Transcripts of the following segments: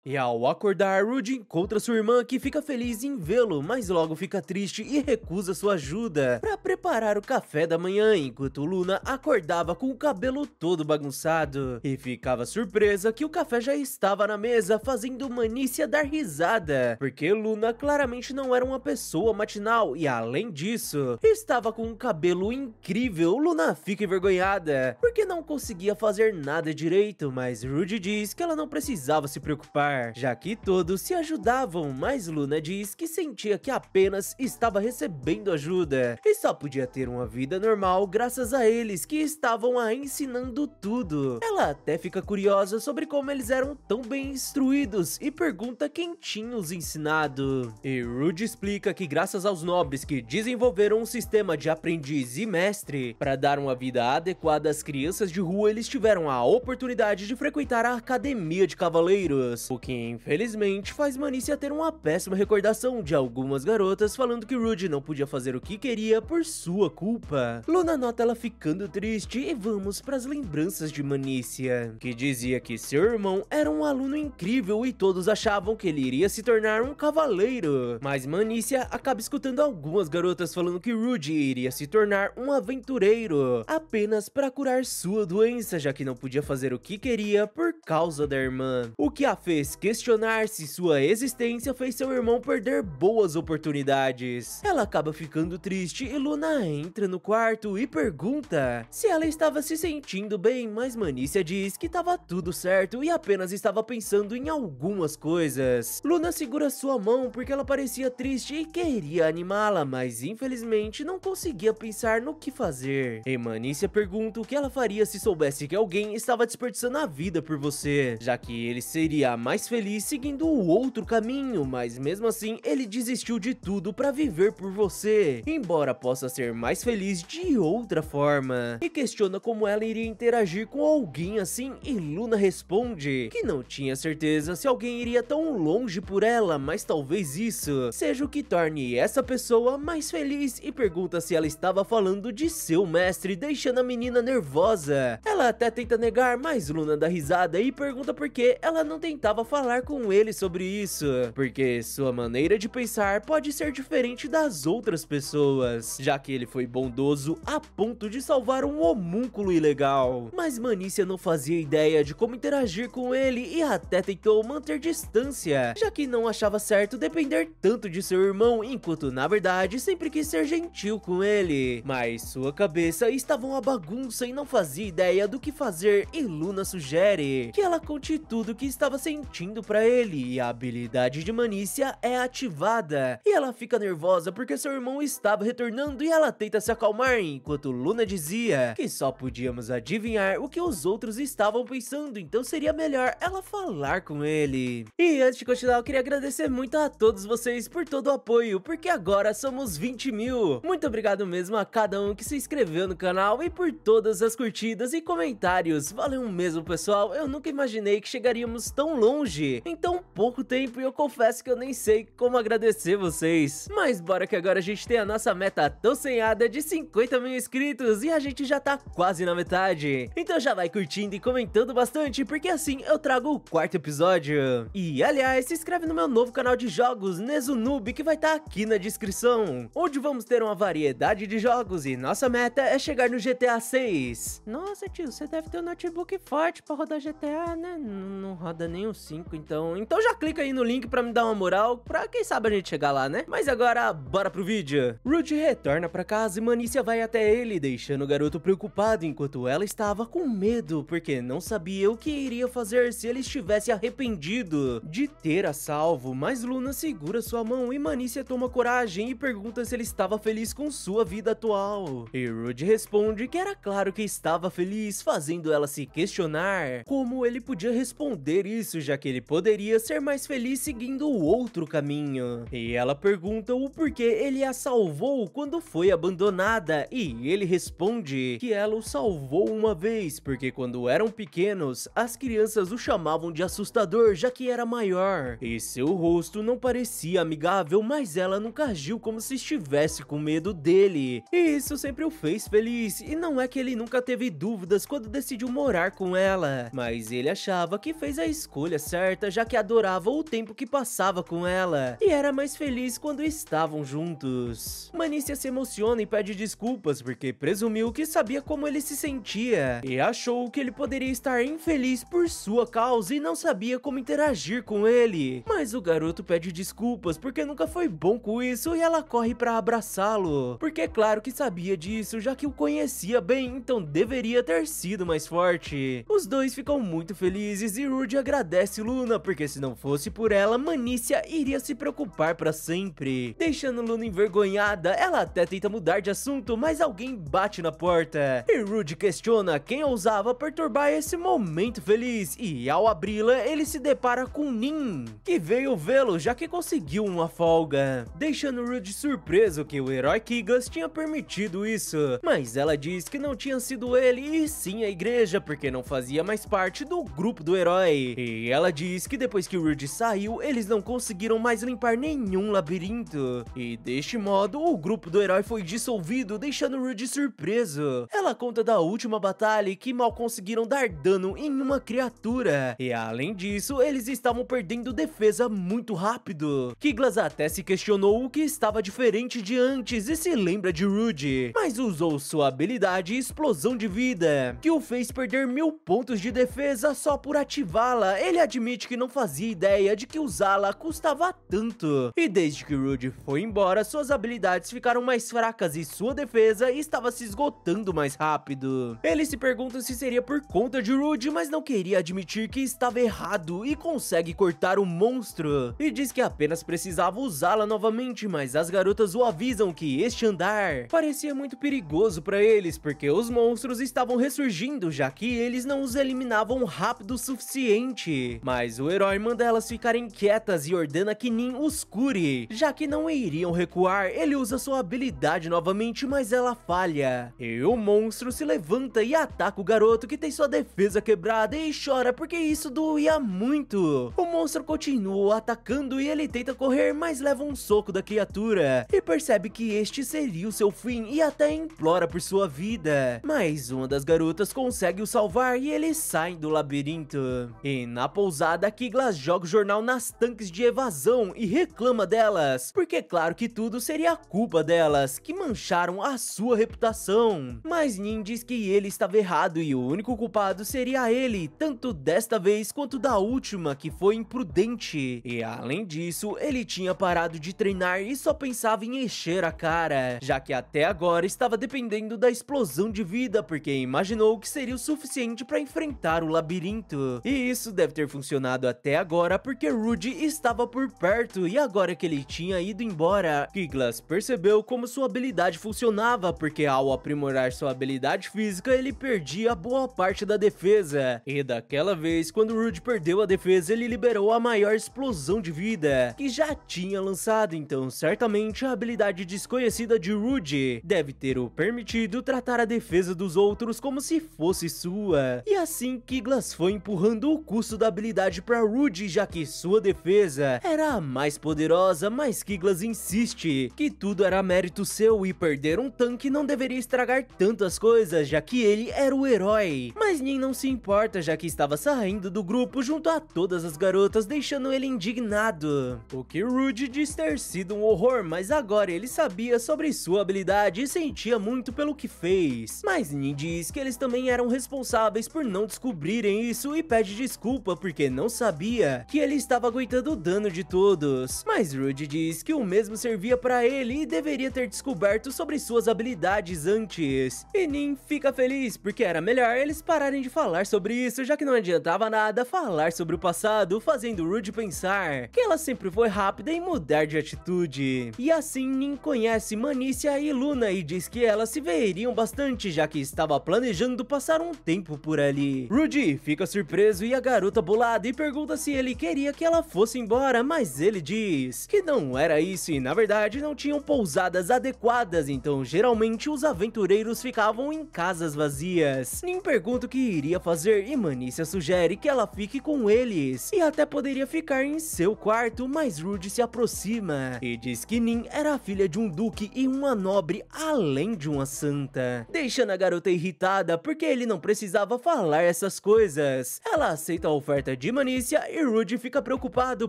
E ao acordar, Rudy encontra sua irmã que fica feliz em vê-lo, mas logo fica triste e recusa sua ajuda para preparar o café da manhã, enquanto Luna acordava com o cabelo todo bagunçado e ficava surpresa que o café já estava na mesa, fazendo Manícia dar risada, porque Luna claramente não era uma pessoa matinal e além disso, estava com um cabelo incrível. Luna fica envergonhada porque não conseguia fazer nada direito, mas Rudy diz que ela não precisava se preocupar, já que todos se ajudavam, mas Luna diz que sentia que apenas estava recebendo ajuda e só podia ter uma vida normal graças a eles que estavam a ensinando tudo. Ela até fica curiosa sobre como eles eram tão bem instruídos e pergunta quem tinha os ensinado. E Rudy explica que graças aos nobres que desenvolveram um sistema de aprendiz e mestre para dar uma vida adequada às crianças de rua, eles tiveram a oportunidade de frequentar a academia de cavaleiros, o que infelizmente faz Manícia ter uma péssima recordação de algumas garotas falando que Rudy não podia fazer o que queria por sua culpa. Luna nota ela ficando triste e vamos para as lembranças de Manícia, que dizia que seu irmão era um aluno incrível e todos achavam que ele iria se tornar um cavaleiro, mas Manícia acaba escutando algumas garotas falando que Rudy iria se tornar um aventureiro apenas para curar sua doença, já que não podia fazer o que queria por causa da irmã, o que a fez questionar se sua existência fez seu irmão perder boas oportunidades. Ela acaba ficando triste e Luna entra no quarto e pergunta se ela estava se sentindo bem, mas Manícia diz que estava tudo certo e apenas estava pensando em algumas coisas. Luna segura sua mão porque ela parecia triste e queria animá-la, mas infelizmente não conseguia pensar no que fazer. E Manícia pergunta o que ela faria se soubesse que alguém estava desperdiçando a vida por você, já que ele seria mais feliz seguindo o outro caminho, mas mesmo assim ele desistiu de tudo para viver por você, embora possa ser mais feliz de outra forma, e questiona como ela iria interagir com alguém assim, e Luna responde que não tinha certeza se alguém iria tão longe por ela, mas talvez isso seja o que torne essa pessoa mais feliz, e pergunta se ela estava falando de seu mestre, deixando a menina nervosa. Ela até tenta negar, mas Luna dá risada e pergunta por que ela não tentava falar com ele sobre isso, porque sua maneira de pensar pode ser diferente das outras pessoas, já que ele foi bondoso a ponto de salvar um homúnculo ilegal. Mas Manícia não fazia ideia de como interagir com ele e até tentou manter distância, já que não achava certo depender tanto de seu irmão, enquanto na verdade sempre quis ser gentil com ele. Mas sua cabeça estava uma bagunça e não fazia ideia do que fazer, e Luna sugere que ela conte tudo que estava sentindo pra ele, e a habilidade de Manícia é ativada, e ela fica nervosa porque seu irmão estava retornando e ela tenta se acalmar, enquanto Luna dizia que só podíamos adivinhar o que os outros estavam pensando, então seria melhor ela falar com ele. E antes de continuar, eu queria agradecer muito a todos vocês por todo o apoio, porque agora somos 20 mil. Muito obrigado mesmo a cada um que se inscreveu no canal e por todas as curtidas e comentários. Valeu mesmo, pessoal, eu nunca imaginei que chegaríamos tão longe em tão pouco tempo e eu confesso que eu nem sei como agradecer vocês. Mas bora que agora a gente tem a nossa meta tão sonhada de 50 mil inscritos e a gente já tá quase na metade. Então já vai curtindo e comentando bastante, porque assim eu trago o quarto episódio. E aliás, se inscreve no meu novo canal de jogos, Nezunoob, que vai estar aqui na descrição, onde vamos ter uma variedade de jogos e nossa meta é chegar no GTA 6. Nossa tio, você deve ter um notebook forte pra rodar GTA, né? Não roda nem o 5, então já clica aí no link pra me dar uma moral, pra quem sabe a gente chegar lá, né? Mas agora, bora pro vídeo. Rudy retorna pra casa e Manícia vai até ele, deixando o garoto preocupado, enquanto ela estava com medo, porque não sabia o que iria fazer se ele estivesse arrependido de ter a salvo. Mas Luna segura sua mão e Manícia toma coragem e pergunta se ele estava feliz com sua vida atual. E Rudy responde que era claro que estava feliz, fazendo ela se questionar como ele podia responder isso, já que ele poderia ser mais feliz seguindo o outro caminho. E ela pergunta o porquê ele a salvou quando foi abandonada, e ele responde que ela o salvou uma vez, porque quando eram pequenos, as crianças o chamavam de assustador, já que era maior, e seu rosto não parecia amigável, mas ela nunca agiu como se estivesse com medo dele, e isso sempre o fez feliz. E não é que ele nunca teve dúvidas quando decidiu morar com ela, mas ele achava que fez a escolha certa, já que adorava o tempo que passava com ela e era mais feliz quando estavam juntos. Manícia se emociona e pede desculpas porque presumiu que sabia como ele se sentia e achou que ele poderia estar infeliz por sua causa e não sabia como interagir com ele. Mas o garoto pede desculpas porque nunca foi bom com isso e ela corre pra abraçá-lo, porque é claro que sabia disso, já que o conhecia bem, então deveria ter sido mais forte. Os dois ficam muito felizes e Rudy agradece Luna, porque se não fosse por ela, Manícia iria se preocupar pra sempre. Deixando Luna envergonhada, ela até tenta mudar de assunto, mas alguém bate na porta. E Rudy questiona quem ousava perturbar esse momento feliz, e ao abri-la, ele se depara com Nin, que veio vê-lo já que conseguiu uma folga. Deixando Rudy surpreso que o herói Kiglas tinha permitido isso, mas ela diz que não tinha sido ele e sim a igreja, porque não fazia mais parte do grupo do herói. E ela diz que depois que Rudy saiu, eles não conseguiram mais limpar nenhum labirinto, e deste modo o grupo do herói foi dissolvido, deixando Rudy surpreso. Ela conta da última batalha e que mal conseguiram dar dano em uma criatura, e além disso, eles estavam perdendo defesa muito rápido. Kiglas até se questionou o que estava diferente de antes e se lembra de Rudy, mas usou sua habilidade Explosão de Vida, que o fez perder 1000 pontos de defesa só por ativá-la. Ele admite que não fazia ideia de que usá-la custava tanto, e desde que Rudy foi embora, suas habilidades ficaram mais fracas e sua defesa estava se esgotando mais rápido. Ele se pergunta se seria por conta de Rudy, mas não queria admitir que estava errado e consegue cortar o monstro, e diz que apenas precisava usá-la novamente, mas as garotas o avisam que este andar parecia muito perigoso para eles, porque os monstros estavam ressurgindo, já que eles não os eliminavam rápido o suficiente. Mas o herói manda elas ficarem quietas e ordena que Nin os cure, já que não iriam recuar. Ele usa sua habilidade novamente, mas ela falha, e o monstro se levanta e ataca o garoto, que tem sua defesa quebrada, e chora porque isso doía muito. O monstro continua atacando e ele tenta correr, mas leva um soco da criatura e percebe que este seria o seu fim e até implora por sua vida. Mas uma das garotas consegue o salvar e eles saem do labirinto. E na pousada, Kiglas joga o jornal nas tanques de evasão e reclama delas, porque é claro que tudo seria culpa delas, que mancharam a sua reputação. Mas Nin diz que ele estava errado e o único culpado seria ele, tanto desta vez quanto da última, que foi imprudente. E além disso, ele tinha parado de treinar e só pensava em encher a cara, já que até agora estava dependendo da explosão de vida, porque imaginou que seria o suficiente para enfrentar o labirinto. E isso deve ter funcionado até agora, porque Rudy estava por perto, e agora que ele tinha ido embora, Kiglas percebeu como sua habilidade funcionava, porque ao aprimorar sua habilidade física, ele perdia boa parte da defesa. E daquela vez, quando Rudy perdeu a defesa, ele liberou a maior explosão de vida que já tinha lançado, então certamente a habilidade desconhecida de Rudy deve ter o permitido tratar a defesa dos outros como se fosse sua. E assim, Kiglas foi empurrando o custo da habilidade para Rudy, já que sua defesa era a mais poderosa, mas Kiglas insiste que tudo era mérito seu e perder um tanque não deveria estragar tantas coisas, já que ele era o herói. Mas Nin não se importa, já que estava saindo do grupo junto a todas as garotas, deixando ele indignado. O que Rudy diz ter sido um horror, mas agora ele sabia sobre sua habilidade e sentia muito pelo que fez. Mas Nin diz que eles também eram responsáveis por não descobrirem isso e pede desculpa porque não sabia que ele estava aguentando o dano de todos. Mas Rudy diz que o mesmo servia para ele e deveria ter descoberto sobre suas habilidades antes. E Nin fica feliz porque era melhor eles pararem de falar sobre isso, já que não adiantava nada falar sobre o passado, fazendo Rudy pensar que ela sempre foi rápida em mudar de atitude. E assim Nin conhece Manícia e Luna e diz que elas se veriam bastante, já que estava planejando passar um tempo por ali. Rudy fica surpreso e a garota bolada e pergunta se ele queria que ela fosse embora, mas ele diz que não era isso e na verdade não tinham pousadas adequadas, então geralmente os aventureiros ficavam em casas vazias. Nin pergunta o que iria fazer e Manícia sugere que ela fique com eles e até poderia ficar em seu quarto, mas Rudy se aproxima e diz que Nin era a filha de um duque e uma nobre, além de uma santa, deixando a garota irritada porque ele não precisava falar essas coisas. Ela aceita a oferta adimanicia e Rudy fica preocupado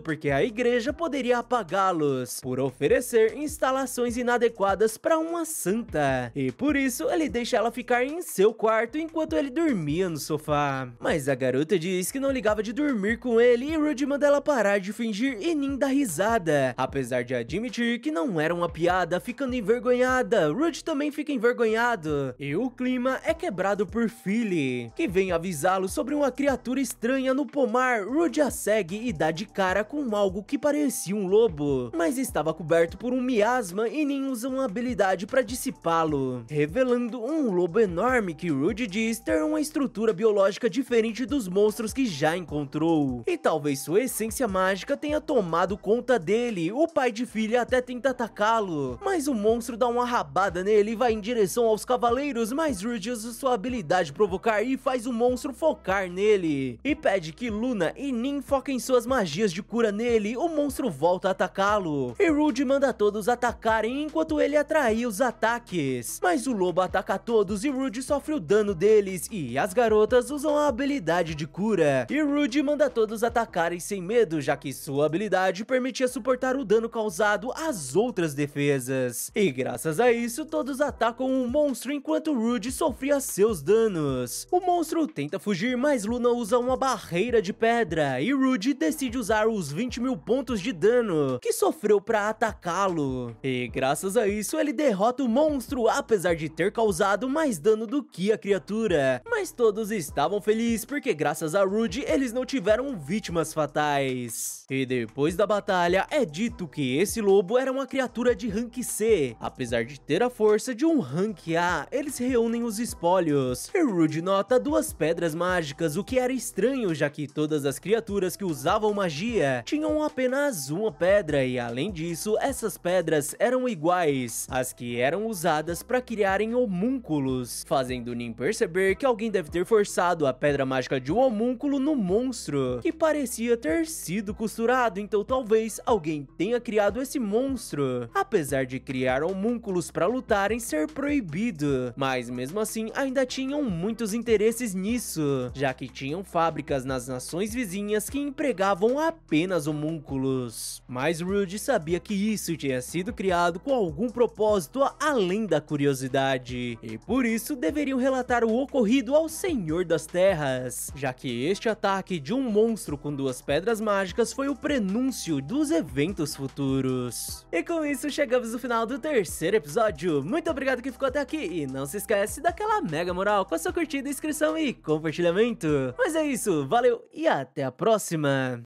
porque a igreja poderia apagá-los por oferecer instalações inadequadas para uma santa. E por isso ele deixa ela ficar em seu quarto enquanto ele dormia no sofá. Mas a garota diz que não ligava de dormir com ele e Rudy manda ela parar de fingir e nem dar risada. Apesar de admitir que não era uma piada, ficando envergonhada, Rudy também fica envergonhado. E o clima é quebrado por Philly, que vem avisá-lo sobre uma criatura estranha no pomar. Rudy a segue e dá de cara com algo que parecia um lobo, mas estava coberto por um miasma e nem usa uma habilidade para dissipá-lo, revelando um lobo enorme que Rudy diz ter uma estrutura biológica diferente dos monstros que já encontrou. E talvez sua essência mágica tenha tomado conta dele. O pai de Philly até tenta atacá-lo, mas o monstro dá uma rabada nele e vai em direção aos cavaleiros, mas Rudy usa sua habilidade provocar e faz o monstro focar nele. E pede que Luna e Nin foquem suas magias de cura nele. O monstro volta a atacá-lo e Rudy manda todos atacarem enquanto ele atraía os ataques. Mas o lobo ataca todos e Rudy sofre o dano deles e as garotas usam a habilidade de cura. E Rudy manda todos atacarem sem medo, já que sua habilidade permitia suportar o dano causado às outras defesas. E graças a isso, todos atacam o monstro enquanto Rudy sofria seus danos. O monstro tenta fugir, mas Luna usa uma barreira de pedra e Rudy decide usar os 20.000 pontos de dano que sofreu para atacá-lo. E graças a isso, ele derrota o monstro, apesar de ter causado mais dano do que a criatura. Mas todos estavam felizes porque graças a Rudy, eles não tiveram vítimas fatais. E depois da batalha, é dito que esse lobo era uma criatura de rank C. Apesar de ter a força de um rank A, eles reúnem os espólios. E Rudy nota 2 pedras mágicas, o que era estranho, já que todas as criaturas que usavam magia tinham apenas uma pedra, e além disso, essas pedras eram iguais às que eram usadas para criarem homúnculos, fazendo Nin perceber que alguém deve ter forçado a pedra mágica de um homúnculo no monstro, que parecia ter sido costurado. Então talvez alguém tenha criado esse monstro, apesar de criar homúnculos para lutarem ser proibido. Mas mesmo assim ainda tinham muitos interesses nisso, já que tinham fábricas nas nações vizinhas que empregavam apenas homúnculos. Mas Rudy sabia que isso tinha sido criado com algum propósito além da curiosidade, e por isso deveriam relatar o ocorrido ao Senhor das Terras, já que este ataque de um monstro com 2 pedras mágicas foi o prenúncio dos eventos futuros. E com isso chegamos no final do 3º episódio. Muito obrigado que ficou até aqui e não se esquece daquela mega moral com a sua curtida, inscrição e compartilhamento. Mas é isso, valeu e até a próxima!